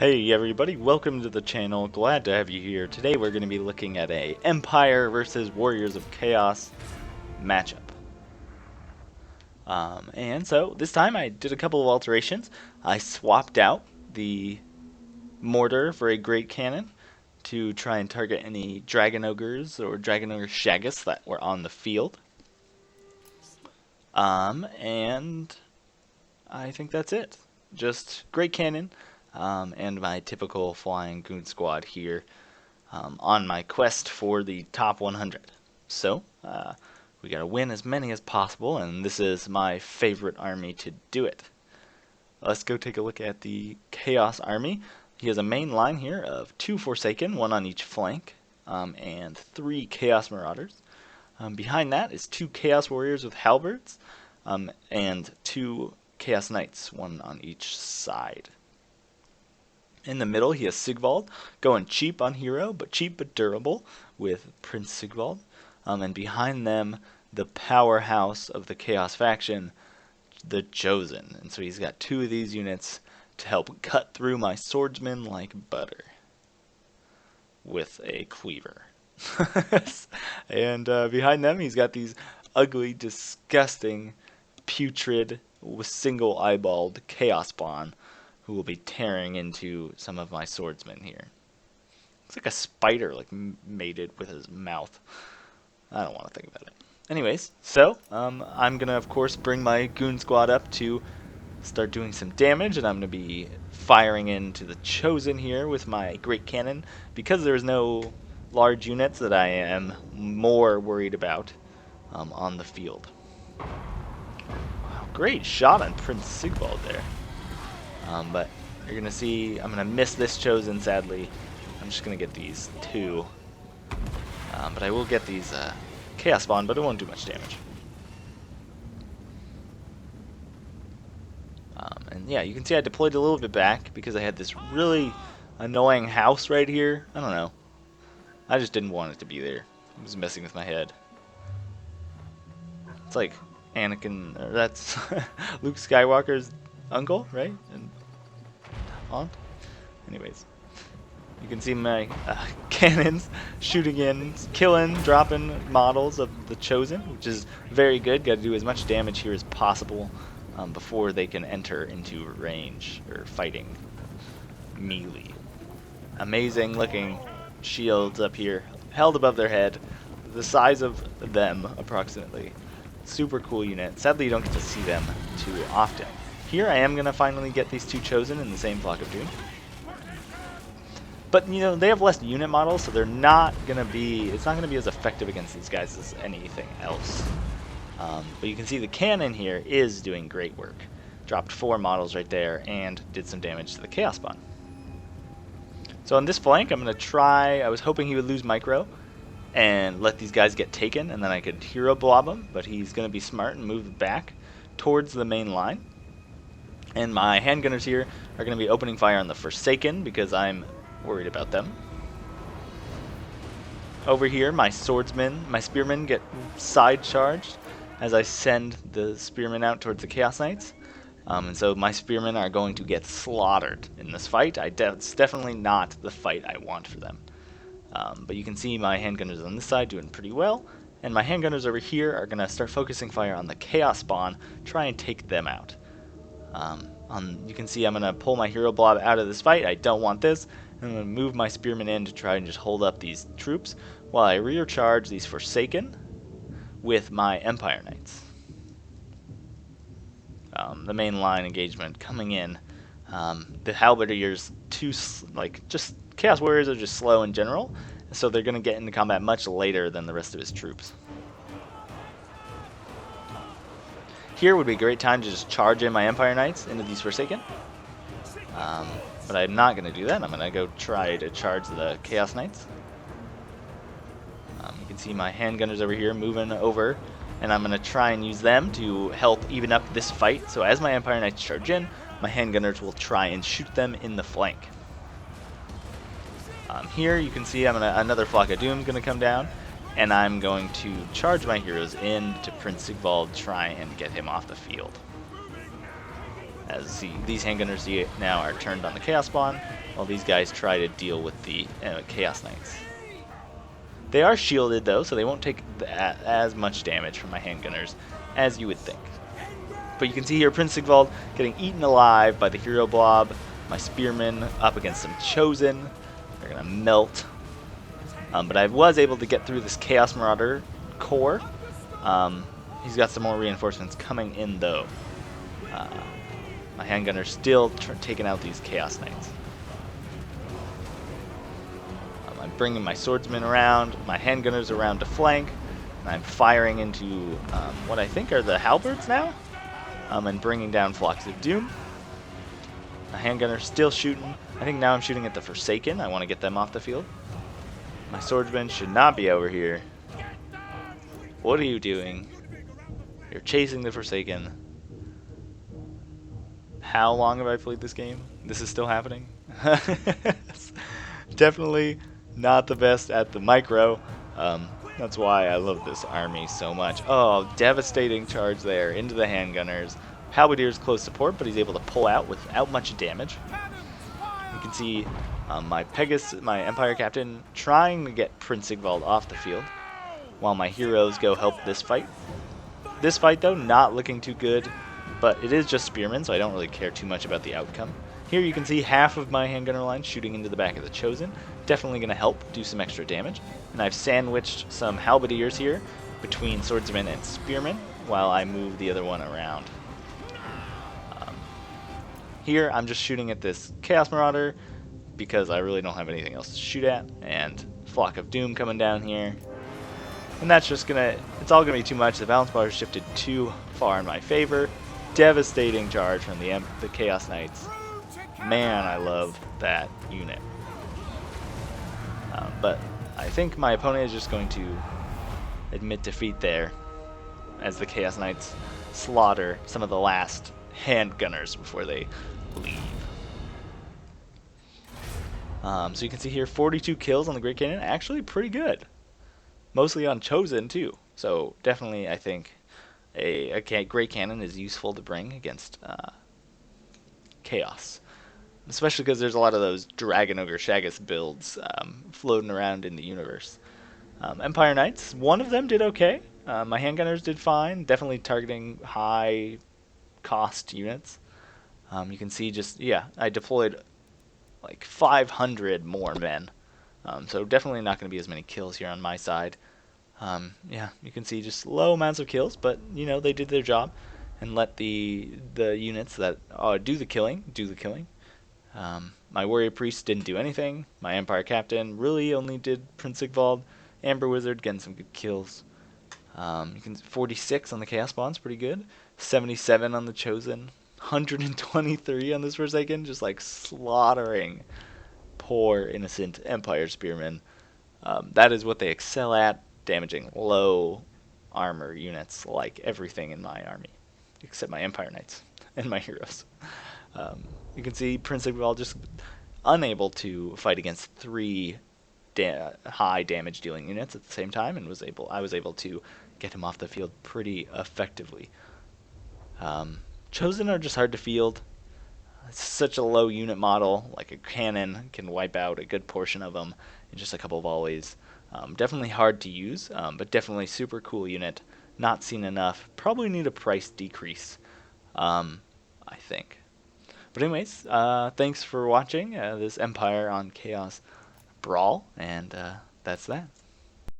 Hey everybody, welcome to the channel. Glad to have you here. Today we're going to be looking at a Empire versus Warriors of Chaos matchup. And so this time I did a couple of alterations. I swapped out the mortar for a great cannon to try and target any dragon ogres or dragon ogre shaggoths that were on the field. And I think that's it. Just great cannon. And my typical flying goon squad here on my quest for the top 100. So, we gotta win as many as possible, and this is my favorite army to do it. Let's go take a look at the Chaos army. He has a main line here of 2 Forsaken, 1 on each flank, and 3 Chaos Marauders. Behind that is 2 Chaos Warriors with halberds, and 2 Chaos Knights, 1 on each side. In the middle, he has Sigvald, going cheap on hero, but cheap but durable, with Prince Sigvald. And behind them, the powerhouse of the Chaos faction, the Chosen. And so he's got 2 of these units to help cut through my swordsmen like butter. With a cleaver. And behind them, he's got these ugly, disgusting, putrid, single-eyeballed Chaos Spawn, who will be tearing into some of my swordsmen here. Looks like a spider, like mated with his mouth. I don't want to think about it. Anyways, so I'm gonna of course bring my goon squad up to start doing some damage, and I'm gonna be firing into the Chosen here with my great cannon because there's no large units that I am more worried about on the field. Wow, great shot on Prince Sigvald there. But you're going to see, I'm going to miss this Chosen, sadly. I'm just going to get these 2. But I will get these Chaos Spawn, but it won't do much damage. And yeah, you can see I deployed a little bit back because I had this really annoying house right here. I don't know. I just didn't want it to be there. It was messing with my head. It's like Anakin, or that's Luke Skywalker's uncle, right? And aunt. Anyways, you can see my cannons shooting in, killing, dropping models of the Chosen, which is very good. Got to do as much damage here as possible before they can enter into range or fighting melee. Amazing looking shields up here, held above their head, the size of them approximately. Super cool unit. Sadly, you don't get to see them too often. Here I am going to finally get these 2 Chosen in the same Flock of Doom. But, you know, they have less unit models, so they're not going to be, it's not going to be as effective against these guys as anything else. But you can see the cannon here is doing great work. Dropped 4 models right there and did some damage to the Chaos Spawn. So on this flank, I'm going to try, I was hoping he would lose micro and let these guys get taken, and then I could hero blob him, but he's going to be smart and move back towards the main line. And my handgunners here are going to be opening fire on the Forsaken because I'm worried about them. Over here, my swordsmen, my spearmen get side charged as I send the spearmen out towards the Chaos Knights. And so my spearmen are going to get slaughtered in this fight. It's definitely not the fight I want for them. But you can see my handgunners on this side doing pretty well. And my handgunners over here are going to start focusing fire on the Chaos Spawn, try and take them out. You can see I'm going to pull my hero blob out of this fight. I don't want this. I'm going to move my spearmen in to try and just hold up these troops while I recharge these Forsaken with my Empire Knights. The main line engagement coming in. The Halberdiers, just Chaos Warriors are just slow in general, so they're going to get into combat much later than the rest of his troops. Here would be a great time to just charge in my Empire Knights into these Forsaken. But I'm not going to do that. I'm going to go try to charge the Chaos Knights. You can see my handgunners over here moving over, and I'm going to try and use them to help even up this fight. So as my Empire Knights charge in, my handgunners will try and shoot them in the flank. Here you can see another Flock of Doom is going to come down, and I'm going to charge my heroes in to Prince Sigvald, try and get him off the field. As these handgunners now are turned on the Chaos Spawn, while these guys try to deal with the Chaos Knights. They are shielded though, so they won't take as much damage from my handgunners as you would think. But you can see here Prince Sigvald getting eaten alive by the hero blob. My spearmen up against some chosen. They're gonna melt. But I was able to get through this Chaos Marauder core. He's got some more reinforcements coming in though. My handgunner's still taking out these Chaos Knights. I'm bringing my swordsmen around, my handgunners around to flank, and I'm firing into what I think are the halberds now, and bringing down Flocks of Doom. My handgunner's still shooting. I think now I'm shooting at the Forsaken. I want to get them off the field. My swordsmen should not be over here. What are you doing? You're chasing the Forsaken. How long have I played this game? This is still happening? Definitely not the best at the micro. That's why I love this army so much. Oh, devastating charge there into the handgunners. Halberdier's close support, but he's able to pull out without much damage. You can see my Empire Captain, trying to get Prince Sigvald off the field, while my heroes go help this fight. This fight, though, not looking too good, but it is just spearmen, so I don't really care too much about the outcome. Here you can see half of my handgunner line shooting into the back of the Chosen. Definitely going to help do some extra damage. And I've sandwiched some halberdiers here between swordsmen and spearmen while I move the other one around. Here I'm just shooting at this Chaos Marauder because I really don't have anything else to shoot at. And Flock of Doom coming down here. And that's just it's all gonna be too much. The balance bar has shifted too far in my favor. Devastating charge from the Chaos Knights. Man, I love that unit. But I think my opponent is just going to admit defeat there as the Chaos Knights slaughter some of the last handgunners before they leave. So you can see here 42 kills on the Great Cannon. Actually pretty good. Mostly on Chosen too. So definitely I think a Great Cannon is useful to bring against Chaos. Especially because there's a lot of those Dragon Ogre Shaggoth builds floating around in the universe. Empire Knights, one of them did okay. My handgunners did fine, definitely targeting high cost units. You can see I deployed like 500 more men. So definitely not going to be as many kills here on my side. You can see just low amounts of kills, but they did their job and let the units that do the killing do the killing. My warrior priest didn't do anything. My empire captain really only did Prince Sigvald. Amber Wizard getting some good kills. 46 on the chaos bonds, pretty good. 77 on the chosen. 123 on this Forsaken, just like slaughtering poor innocent empire spearmen. That is what they excel at, damaging low armor units like everything in my army, except my empire knights and my heroes. You can see Prince Sigvald just unable to fight against 3 high damage dealing units at the same time, and I was able to get him off the field pretty effectively. Chosen are just hard to field. It's such a low unit model, like a cannon can wipe out a good portion of them in just a couple of volleys. Definitely hard to use, but definitely super cool unit. Not seen enough. Probably need a price decrease, I think. But anyways, thanks for watching this Empire on Chaos Brawl, and that's that.